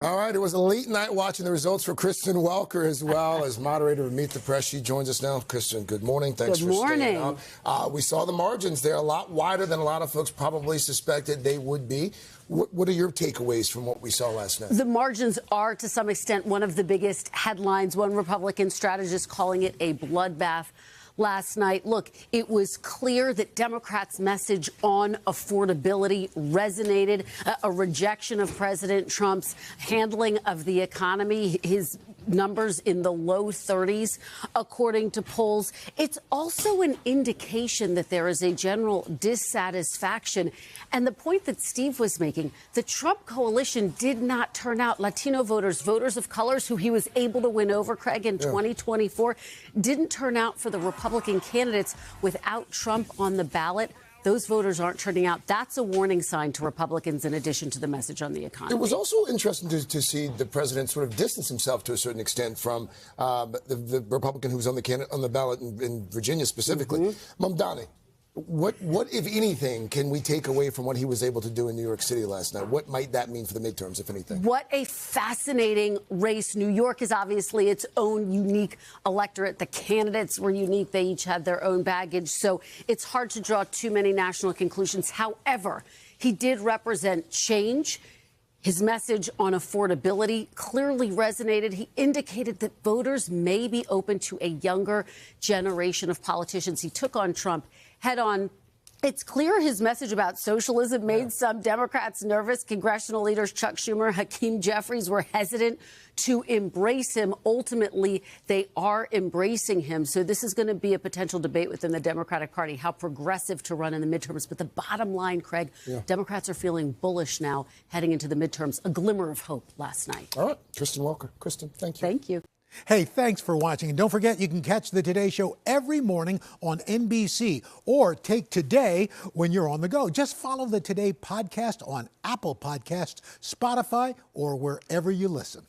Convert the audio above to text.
All right, it was a late night watching the results for Kristen Welker as well as moderator of Meet the Press. She joins us now. Kristen, good morning. Thanks for staying up. We saw the margins there a lot wider than a lot of folks probably suspected they would be. What are your takeaways from what we saw last night? The margins are, to some extent, one of the biggest headlines. One Republican strategist calling it a bloodbath last night. Look, it was clear that Democrats' message on affordability resonated, a rejection of President Trump's handling of the economy, his numbers in the low 30s, according to polls. It's also an indication that there is a general dissatisfaction. And the point that Steve was making, the Trump coalition did not turn out Latino voters, voters of colors who he was able to win over, Craig, in 2024, didn't turn out for the Republican candidates without Trump on the ballot. Those voters aren't turning out. That's a warning sign to Republicans in addition to the message on the economy. It was also interesting to see the president sort of distance himself to a certain extent from the Republican who was on the ballot in Virginia specifically. Mamdani, what, if anything, can we take away from what he was able to do in New York City last night? What might that mean for the midterms, if anything? What a fascinating race. New York is obviously its own unique electorate. The candidates were unique. They each had their own baggage. So it's hard to draw too many national conclusions. However, he did represent change. His message on affordability clearly resonated. He indicated that voters may be open to a younger generation of politicians. He took on Trump head on. It's clear his message about socialism made some Democrats nervous. Congressional leaders Chuck Schumer, Hakeem Jeffries were hesitant to embrace him. Ultimately, they are embracing him. So this is going to be a potential debate within the Democratic Party, how progressive to run in the midterms. But the bottom line, Craig, Democrats are feeling bullish now heading into the midterms. A glimmer of hope last night. All right. Kristen Welker. Kristen, thank you. Thank you. Hey, thanks for watching. And don't forget, you can catch the Today Show every morning on NBC or take Today when you're on the go. Just follow the Today podcast on Apple Podcasts, Spotify, or wherever you listen.